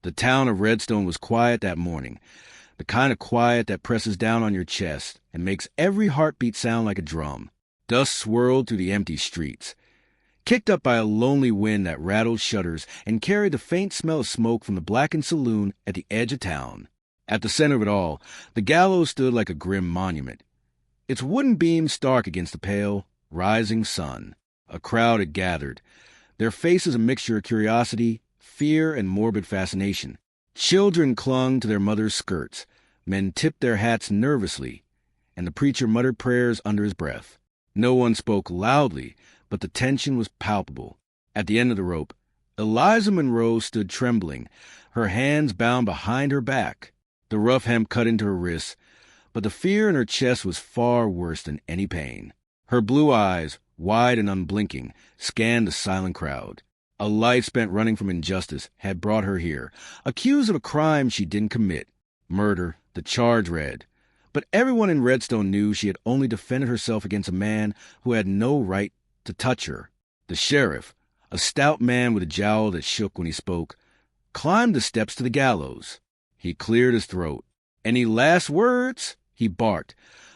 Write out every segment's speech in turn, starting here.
The town of Redstone was quiet that morning, the kind of quiet that presses down on your chest and makes every heartbeat sound like a drum. Dust swirled through the empty streets, kicked up by a lonely wind that rattled shutters and carried the faint smell of smoke from the blackened saloon at the edge of town. At the center of it all, the Gallows stood like a grim monument, its wooden beams stark against the pale, rising sun. A crowd had gathered, their faces a mixture of curiosity, fear, and morbid fascination. Children clung to their mothers' skirts, men tipped their hats nervously, and the preacher muttered prayers under his breath. No one spoke loudly, but the tension was palpable. At the end of the rope, Eliza Monroe stood trembling, her hands bound behind her back. The rough hemp cut into her wrists, but the fear in her chest was far worse than any pain. Her blue eyes, wide and unblinking, scanned the silent crowd. A life spent running from injustice had brought her here, accused of a crime she didn't commit. Murder, the charge read. But everyone in Redstone knew she had only defended herself against a man who had no right to touch her. The sheriff, a stout man with a jowl that shook when he spoke, climbed the steps to the gallows. He cleared his throat. "Any last words?" he barked,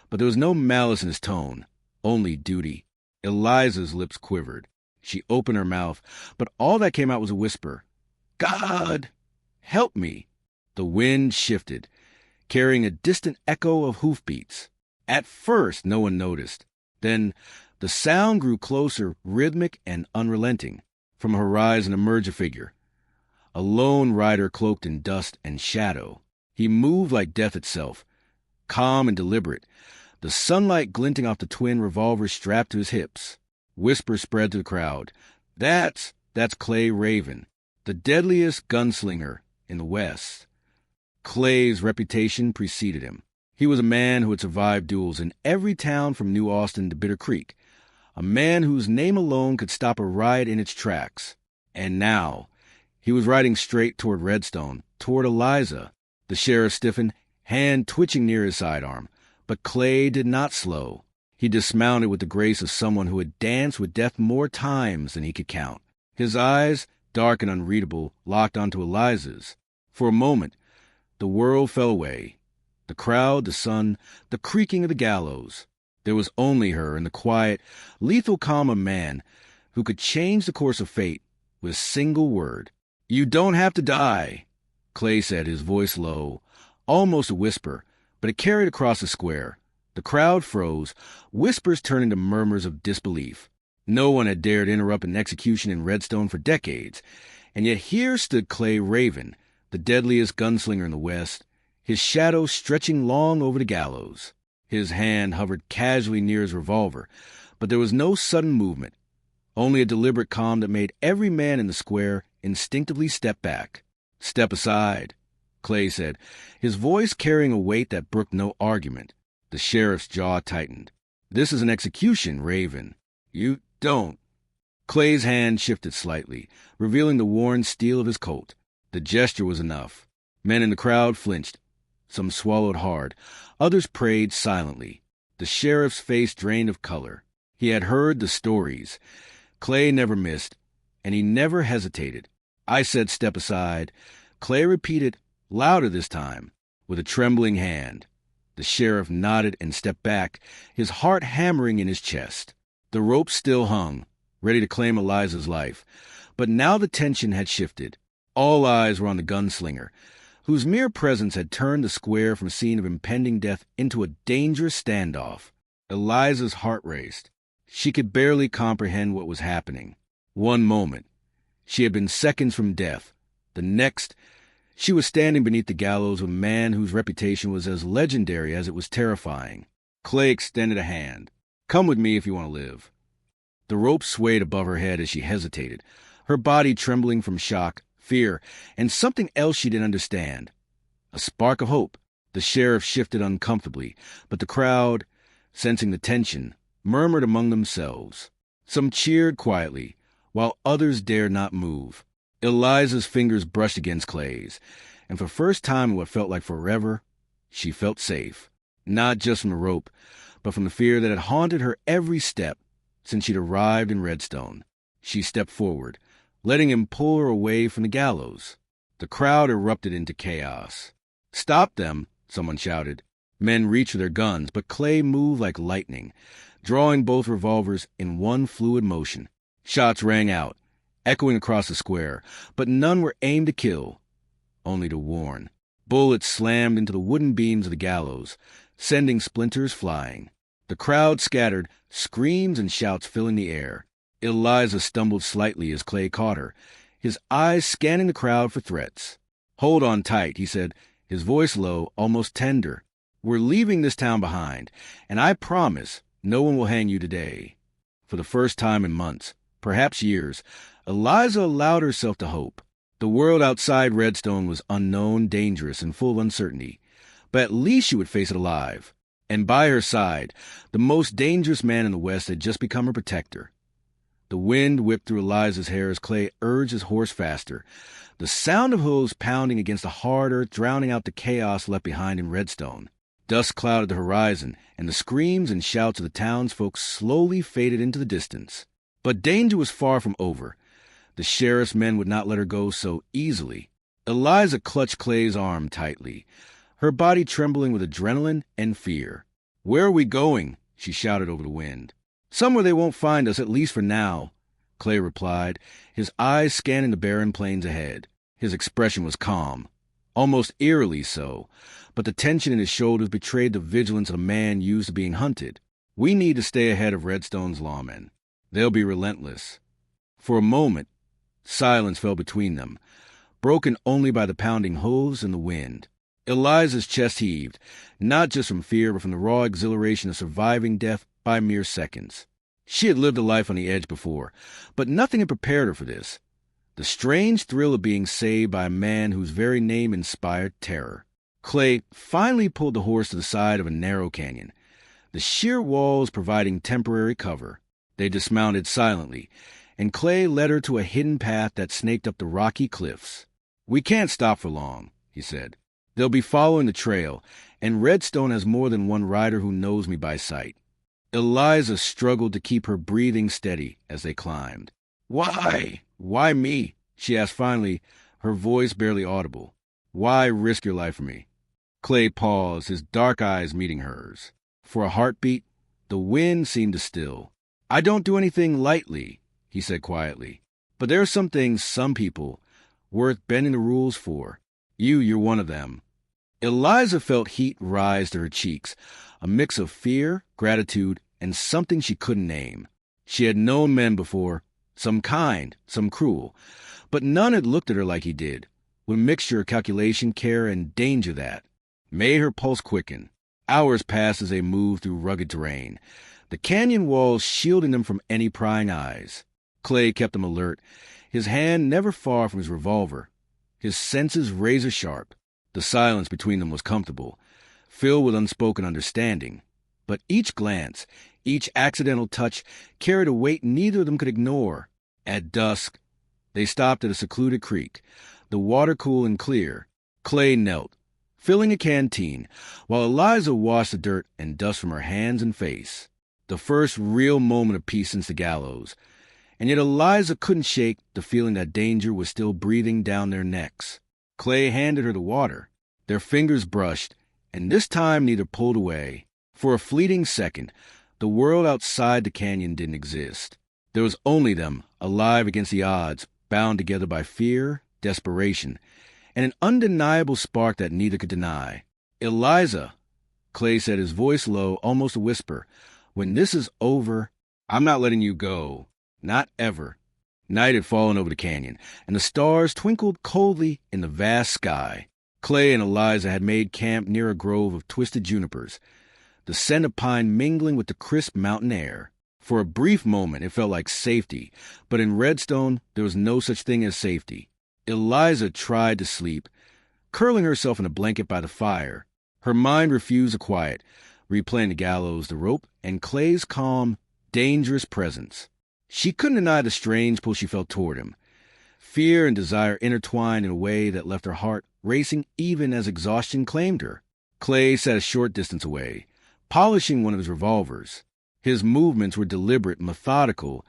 but there was no malice in his tone, only duty. Eliza's lips quivered. She opened her mouth, but all that came out was a whisper. "God, help me!" The wind shifted, carrying a distant echo of hoofbeats. At first, no one noticed. Then, the sound grew closer, rhythmic and unrelenting. From a horizon emerged a figure, a lone rider cloaked in dust and shadow. He moved like death itself, calm and deliberate, the sunlight glinting off the twin revolvers strapped to his hips. Whispers spread to the crowd. That's Clay Raven, the deadliest gunslinger in the West." Clay's reputation preceded him. He was a man who had survived duels in every town from New Austin to Bitter Creek, a man whose name alone could stop a riot in its tracks. And now, he was riding straight toward Redstone, toward Eliza. The sheriff stiffened, hand twitching near his sidearm. But Clay did not slow. He dismounted with the grace of someone who had danced with death more times than he could count. His eyes, dark and unreadable, locked onto Eliza's. For a moment, the world fell away. The crowd, the sun, the creaking of the gallows. There was only her and the quiet, lethal calm of man who could change the course of fate with a single word. "You don't have to die," Clay said, his voice low, almost a whisper, but it carried across the square. The crowd froze, whispers turning to murmurs of disbelief. No one had dared interrupt an execution in Redstone for decades, and yet here stood Clay Raven, the deadliest gunslinger in the West, his shadow stretching long over the gallows. His hand hovered casually near his revolver, but there was no sudden movement, only a deliberate calm that made every man in the square instinctively step back. "Step aside," Clay said, his voice carrying a weight that brooked no argument. The sheriff's jaw tightened. "This is an execution, Raven. You don't." Clay's hand shifted slightly, revealing the worn steel of his Colt. The gesture was enough. Men in the crowd flinched. Some swallowed hard. Others prayed silently. The sheriff's face drained of color. He had heard the stories. Clay never missed, and he never hesitated. "I said step aside." Clay repeated, louder this time, with a trembling hand. The sheriff nodded and stepped back, his heart hammering in his chest. The rope still hung, ready to claim Eliza's life. But now the tension had shifted. All eyes were on the gunslinger, whose mere presence had turned the square from a scene of impending death into a dangerous standoff. Eliza's heart raced. She could barely comprehend what was happening. One moment, she had been seconds from death. The next, she was standing beneath the gallows with a man whose reputation was as legendary as it was terrifying. Clay extended a hand. "Come with me if you want to live." The rope swayed above her head as she hesitated, her body trembling from shock, fear, and something else she didn't understand. A spark of hope. The sheriff shifted uncomfortably, but the crowd, sensing the tension, murmured among themselves. Some cheered quietly, while others dared not move. Eliza's fingers brushed against Clay's, and for the first time in what felt like forever, she felt safe. Not just from the rope, but from the fear that had haunted her every step since she'd arrived in Redstone. She stepped forward, letting him pull her away from the gallows. The crowd erupted into chaos. "Stop them!" someone shouted. Men reached for their guns, but Clay moved like lightning, drawing both revolvers in one fluid motion. Shots rang out, echoing across the square, but none were aimed to kill, only to warn. Bullets slammed into the wooden beams of the gallows, sending splinters flying. The crowd scattered, screams and shouts filling the air. Eliza stumbled slightly as Clay caught her, his eyes scanning the crowd for threats. "Hold on tight," he said, his voice low, almost tender. "We're leaving this town behind, and I promise no one will hang you today." For the first time in months, perhaps years, Eliza allowed herself to hope. The world outside Redstone was unknown, dangerous, and full of uncertainty, but at least she would face it alive. And by her side, the most dangerous man in the West had just become her protector. The wind whipped through Eliza's hair as Clay urged his horse faster, the sound of hooves pounding against the hard earth drowning out the chaos left behind in Redstone. Dust clouded the horizon, and the screams and shouts of the townsfolk slowly faded into the distance. But danger was far from over. The sheriff's men would not let her go so easily. Eliza clutched Clay's arm tightly, her body trembling with adrenaline and fear. "Where are we going?" she shouted over the wind. "Somewhere they won't find us, at least for now," Clay replied, his eyes scanning the barren plains ahead. His expression was calm, almost eerily so, but the tension in his shoulders betrayed the vigilance of a man used to being hunted. "We need to stay ahead of Redstone's lawmen. They'll be relentless." For a moment, silence fell between them, broken only by the pounding hooves and the wind. Eliza's chest heaved, not just from fear, but from the raw exhilaration of surviving death by mere seconds. She had lived a life on the edge before, but nothing had prepared her for this. The strange thrill of being saved by a man whose very name inspired terror. Clay finally pulled the horse to the side of a narrow canyon, the sheer walls providing temporary cover. They dismounted silently, and Clay led her to a hidden path that snaked up the rocky cliffs. "We can't stop for long," he said. "They'll be following the trail, and Redstone has more than one rider who knows me by sight." Eliza struggled to keep her breathing steady as they climbed. "Why? Why me?" she asked finally, her voice barely audible. "Why risk your life for me?" Clay paused, his dark eyes meeting hers. For a heartbeat, the wind seemed to still. "I don't do anything lightly," he said quietly. "But there are some things, some people, worth bending the rules for. You're one of them." Eliza felt heat rise to her cheeks, a mix of fear, gratitude, and something she couldn't name. She had known men before, some kind, some cruel, but none had looked at her like he did, with a mixture of calculation, care, and danger that made her pulse quicken. Hours passed as they moved through rugged terrain, the canyon walls shielding them from any prying eyes. Clay kept them alert, his hand never far from his revolver, his senses razor-sharp. The silence between them was comfortable, filled with unspoken understanding. But each glance, each accidental touch, carried a weight neither of them could ignore. At dusk, they stopped at a secluded creek, the water cool and clear. Clay knelt, filling a canteen, while Eliza washed the dirt and dust from her hands and face. The first real moment of peace since the gallows. And yet Eliza couldn't shake the feeling that danger was still breathing down their necks. Clay handed her the water. Their fingers brushed, and this time neither pulled away. For a fleeting second, the world outside the canyon didn't exist. There was only them, alive against the odds, bound together by fear, desperation, and an undeniable spark that neither could deny. "Eliza," Clay said, his voice low, almost a whisper, "when this is over, I'm not letting you go. Not ever." Night had fallen over the canyon, and the stars twinkled coldly in the vast sky. Clay and Eliza had made camp near a grove of twisted junipers, the scent of pine mingling with the crisp mountain air. For a brief moment it felt like safety, but in Redstone there was no such thing as safety. Eliza tried to sleep, curling herself in a blanket by the fire. Her mind refused to quiet, replaying the gallows, the rope, and Clay's calm, dangerous presence. She couldn't deny the strange pull she felt toward him. Fear and desire intertwined in a way that left her heart racing even as exhaustion claimed her. Clay sat a short distance away, polishing one of his revolvers. His movements were deliberate, methodical,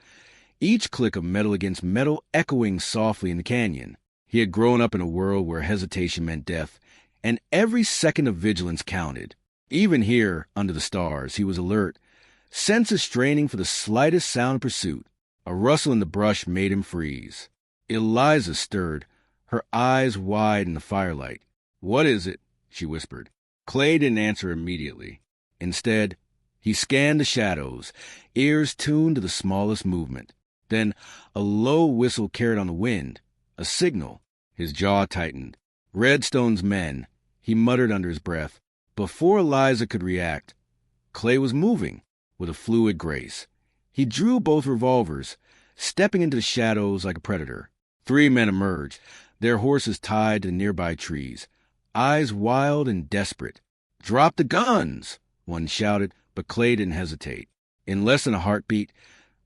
each click of metal against metal echoing softly in the canyon. He had grown up in a world where hesitation meant death, and every second of vigilance counted. Even here, under the stars, he was alert, senses straining for the slightest sound of pursuit. A rustle in the brush made him freeze. Eliza stirred, her eyes wide in the firelight. "What is it?" she whispered. Clay didn't answer immediately. Instead, he scanned the shadows, ears tuned to the smallest movement. Then a low whistle carried on the wind, a signal. His jaw tightened. Redstone's men, he muttered under his breath. Before Eliza could react, Clay was moving with a fluid grace. He drew both revolvers, stepping into the shadows like a predator. 3 men emerged, their horses tied to nearby trees, eyes wild and desperate. "Drop the guns!" one shouted, but Clay didn't hesitate. In less than a heartbeat,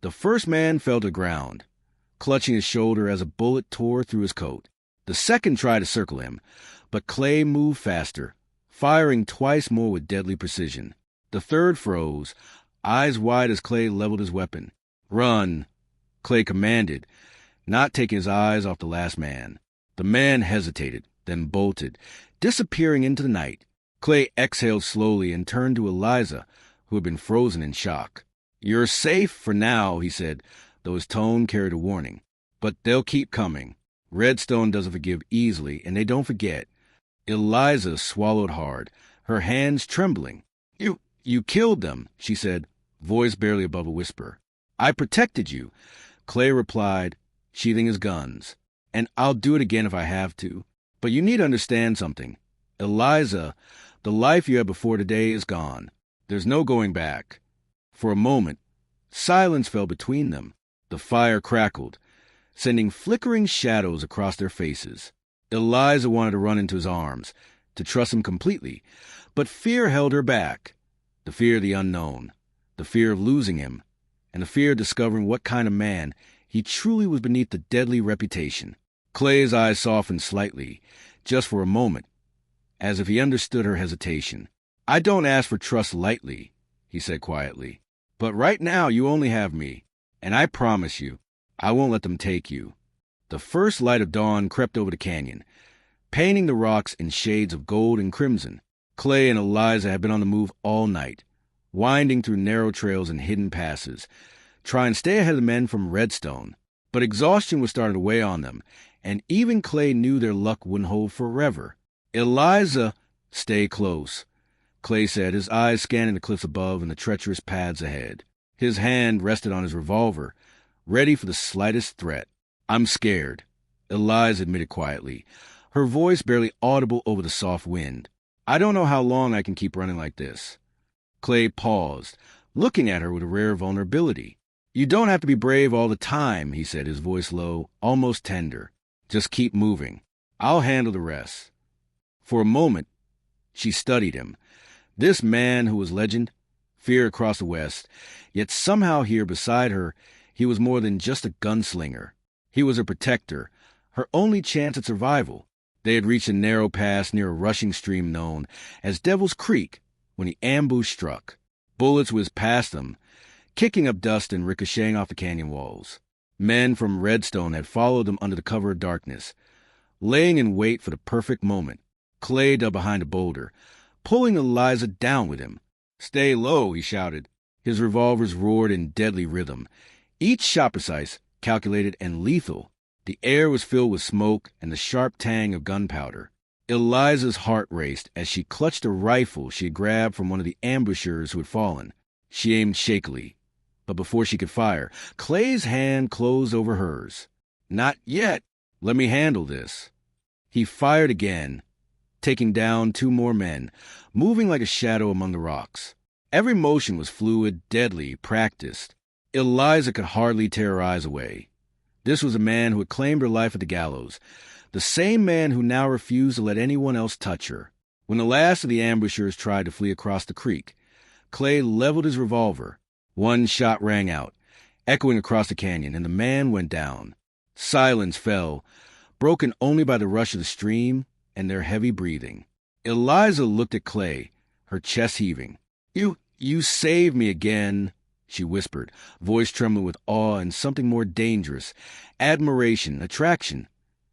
the first man fell to the ground, clutching his shoulder as a bullet tore through his coat. The second tried to circle him, but Clay moved faster, firing twice more with deadly precision. The third froze, eyes wide as Clay leveled his weapon. "Run," Clay commanded, not taking his eyes off the last man. The man hesitated, then bolted, disappearing into the night. Clay exhaled slowly and turned to Eliza, who had been frozen in shock. "You're safe for now," he said, though his tone carried a warning. "But they'll keep coming. Redstone doesn't forgive easily, and they don't forget." Eliza swallowed hard, her hands trembling. You killed them," she said, voice barely above a whisper. "I protected you," Clay replied, sheathing his guns. "And I'll do it again if I have to. But you need to understand something. Eliza, the life you had before today is gone. There's no going back." For a moment, silence fell between them. The fire crackled, sending flickering shadows across their faces. Eliza wanted to run into his arms, to trust him completely, but fear held her back. The fear of the unknown, the fear of losing him, and the fear of discovering what kind of man he truly was beneath the deadly reputation. Clay's eyes softened slightly, just for a moment, as if he understood her hesitation. "I don't ask for trust lightly," he said quietly. "But right now you only have me, and I promise you, I won't let them take you." The first light of dawn crept over the canyon, painting the rocks in shades of gold and crimson. Clay and Eliza had been on the move all night, winding through narrow trails and hidden passes, trying to stay ahead of the men from Redstone. But exhaustion was starting to weigh on them, and even Clay knew their luck wouldn't hold forever. "Eliza, stay close," Clay said, his eyes scanning the cliffs above and the treacherous paths ahead. His hand rested on his revolver, ready for the slightest threat. "I'm scared," Eliza admitted quietly, her voice barely audible over the soft wind. "I don't know how long I can keep running like this." Clay paused, looking at her with a rare vulnerability. "You don't have to be brave all the time," he said, his voice low, almost tender. "Just keep moving. I'll handle the rest." For a moment, she studied him. This man who was legend, feared across the West, yet somehow here beside her, he was more than just a gunslinger. He was her protector, her only chance at survival. They had reached a narrow pass near a rushing stream known as Devil's Creek when the ambush struck. Bullets whizzed past them, kicking up dust and ricocheting off the canyon walls. Men from Redstone had followed them under the cover of darkness, laying in wait for the perfect moment. Clay dug behind a boulder, pulling Eliza down with him. "Stay low," he shouted. His revolvers roared in deadly rhythm, each shot precise, calculated, and lethal. The air was filled with smoke and the sharp tang of gunpowder. Eliza's heart raced as she clutched a rifle she had grabbed from one of the ambushers who had fallen. She aimed shakily, but before she could fire, Clay's hand closed over hers. "Not yet. Let me handle this." He fired again, taking down 2 more men, moving like a shadow among the rocks. Every motion was fluid, deadly, practiced. Eliza could hardly tear her eyes away. This was a man who had claimed her life at the Gallows, the same man who now refused to let anyone else touch her. When the last of the ambushers tried to flee across the creek, Clay leveled his revolver. One shot rang out, echoing across the canyon, and the man went down. Silence fell, broken only by the rush of the stream and their heavy breathing. Eliza looked at Clay, her chest heaving. You saved me again," she whispered, voice trembling with awe and something more dangerous, admiration, attraction.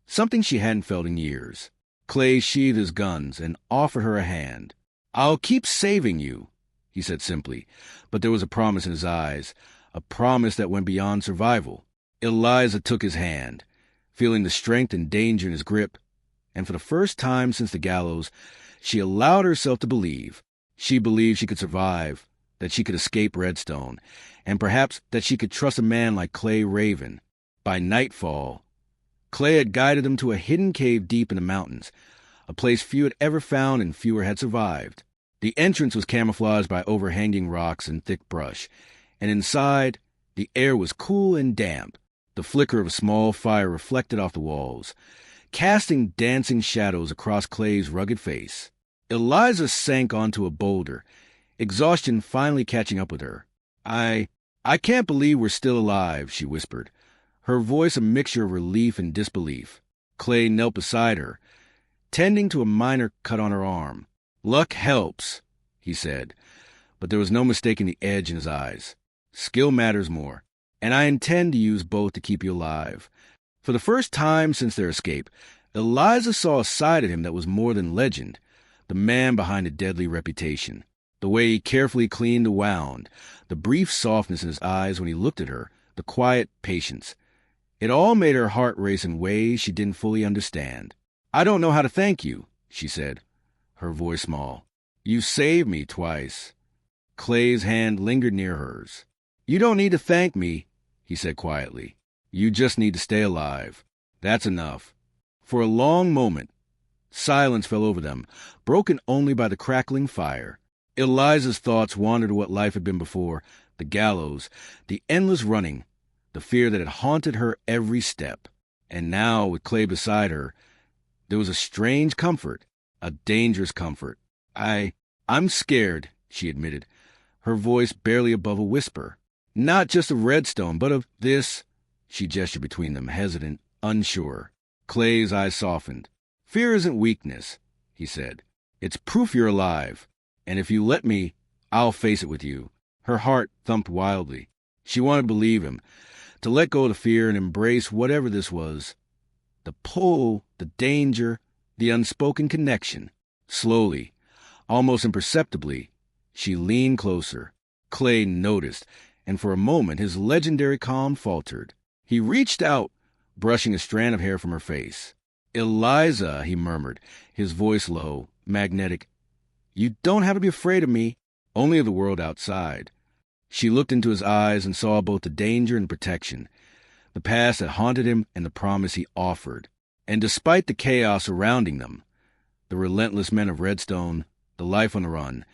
something she hadn't felt in years. Clay sheathed his guns and offered her a hand. "I'll keep saving you," he said simply, but there was a promise in his eyes, a promise that went beyond survival. Eliza took his hand, feeling the strength and danger in his grip, and for the first time since the Gallows, she allowed herself to believe. She believed she could survive, that she could escape Redstone, and perhaps that she could trust a man like Clay Raven. By nightfall, Clay had guided them to a hidden cave deep in the mountains, a place few had ever found and fewer had survived. The entrance was camouflaged by overhanging rocks and thick brush, and inside, the air was cool and damp. The flicker of a small fire reflected off the walls, casting dancing shadows across Clay's rugged face. Eliza sank onto a boulder, exhaustion finally catching up with her. I can't believe we're still alive," she whispered, her voice a mixture of relief and disbelief. Clay knelt beside her, tending to a minor cut on her arm. "Luck helps," he said, but there was no mistaking the edge in his eyes. "Skill matters more, and I intend to use both to keep you alive." For the first time since their escape, Eliza saw a side of him that was more than legend, the man behind a deadly reputation. The way he carefully cleaned the wound, the brief softness in his eyes when he looked at her, the quiet patience. It all made her heart race in ways she didn't fully understand. "I don't know how to thank you," she said, her voice small. "You saved me twice." Clay's hand lingered near hers. "You don't need to thank me," he said quietly. "You just need to stay alive. That's enough." For a long moment, silence fell over them, broken only by the crackling fire. Eliza's thoughts wandered to what life had been before, the Gallows, the endless running, the fear that had haunted her every step. And now, with Clay beside her, there was a strange comfort, a dangerous comfort. I'm scared," she admitted, her voice barely above a whisper. "Not just of Redstone, but of this." She gestured between them, hesitant, unsure. Clay's eyes softened. "Fear isn't weakness," he said. "It's proof you're alive. And if you let me, I'll face it with you." Her heart thumped wildly. She wanted to believe him, to let go of the fear and embrace whatever this was. The pull, the danger, the unspoken connection. Slowly, almost imperceptibly, she leaned closer. Clay noticed, and for a moment his legendary calm faltered. He reached out, brushing a strand of hair from her face. "Eliza," he murmured, his voice low, magnetic. "You don't have to be afraid of me, only of the world outside." She looked into his eyes and saw both the danger and protection, the past that haunted him and the promise he offered. And despite the chaos surrounding them, the relentless men of Redstone, the life on the run,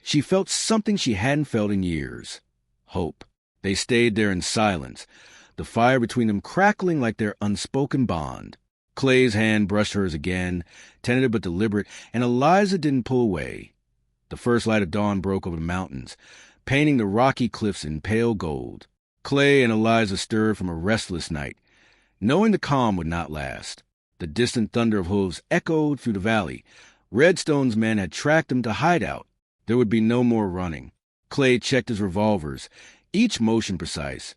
she felt something she hadn't felt in years. Hope. They stayed there in silence, the fire between them crackling like their unspoken bond. Clay's hand brushed hers again, tentative but deliberate, and Eliza didn't pull away. The first light of dawn broke over the mountains, painting the rocky cliffs in pale gold. Clay and Eliza stirred from a restless night, knowing the calm would not last. The distant thunder of hooves echoed through the valley. Redstone's men had tracked them to hideout. There would be no more running. Clay checked his revolvers, each motion precise,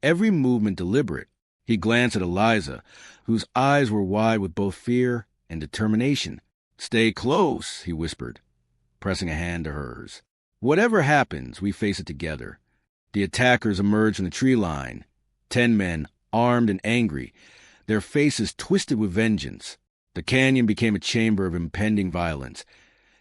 every movement deliberate. He glanced at Eliza, whose eyes were wide with both fear and determination. "Stay close," he whispered, pressing a hand to hers. "Whatever happens, we face it together." The attackers emerged from the tree line. 10 men, armed and angry, their faces twisted with vengeance. The canyon became a chamber of impending violence,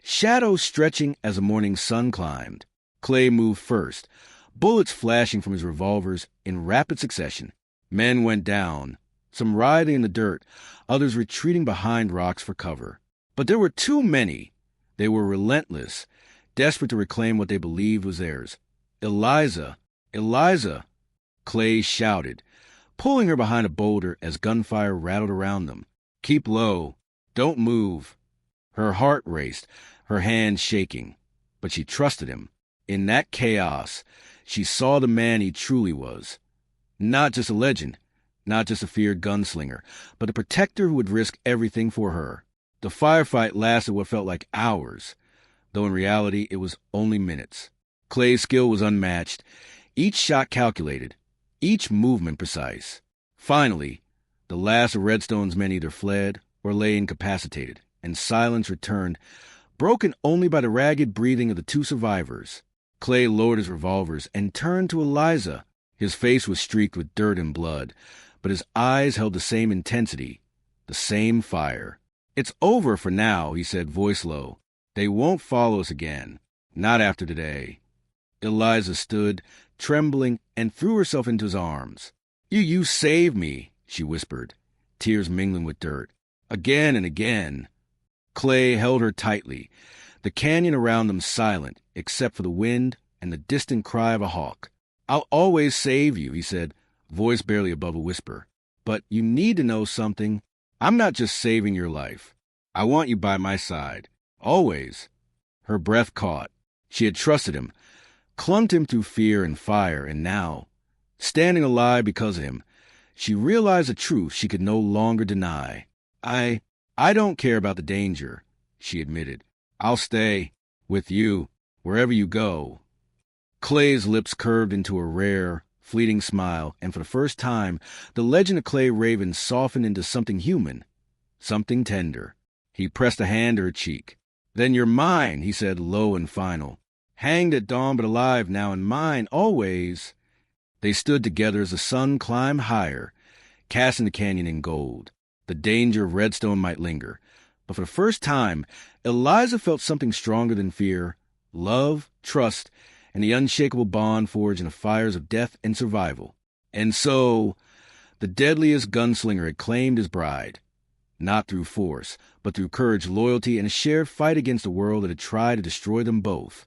shadows stretching as the morning sun climbed. Clay moved first, bullets flashing from his revolvers in rapid succession. Men went down, some writhing in the dirt, others retreating behind rocks for cover. But there were too many. They were relentless, desperate to reclaim what they believed was theirs. "Eliza! Eliza!" Clay shouted, pulling her behind a boulder as gunfire rattled around them. "Keep low. Don't move." Her heart raced, her hands shaking. But she trusted him. In that chaos, she saw the man he truly was. Not just a legend, not just a feared gunslinger, but a protector who would risk everything for her. The firefight lasted what felt like hours, though in reality it was only minutes. Clay's skill was unmatched, each shot calculated, each movement precise. Finally, The last of Redstone's men either fled or lay incapacitated, and silence returned, broken only by the ragged breathing of the two survivors. Clay lowered his revolvers and turned to Eliza. His face was streaked with dirt and blood, but his eyes held the same intensity, the same fire. "It's over for now," he said, voice low. "They won't follow us again. Not after today." Eliza stood, trembling, and threw herself into his arms. You saved me," she whispered, tears mingling with dirt. "Again and again." Clay held her tightly, the canyon around them silent, except for the wind and the distant cry of a hawk. "I'll always save you," he said, voice barely above a whisper. "But you need to know something. I'm not just saving your life. I want you by my side. Always." Her breath caught. She had trusted him, clung to him through fear and fire, and now, standing alive because of him, she realized a truth she could no longer deny. I don't care about the danger," she admitted. "I'll stay with you wherever you go." Clay's lips curved into a rare, fleeting smile, and for the first time, the legend of Clay Raven softened into something human, something tender. He pressed a hand to her cheek. "Then you're mine," he said, low and final. "Hanged at dawn but alive now, and mine always." They stood together as the sun climbed higher, casting the canyon in gold. The danger of Redstone might linger, but for the first time, Eliza felt something stronger than fear: love, trust, and the unshakable bond forged in the fires of death and survival. And so, the deadliest gunslinger had claimed his bride, not through force, but through courage, loyalty, and a shared fight against a world that had tried to destroy them both.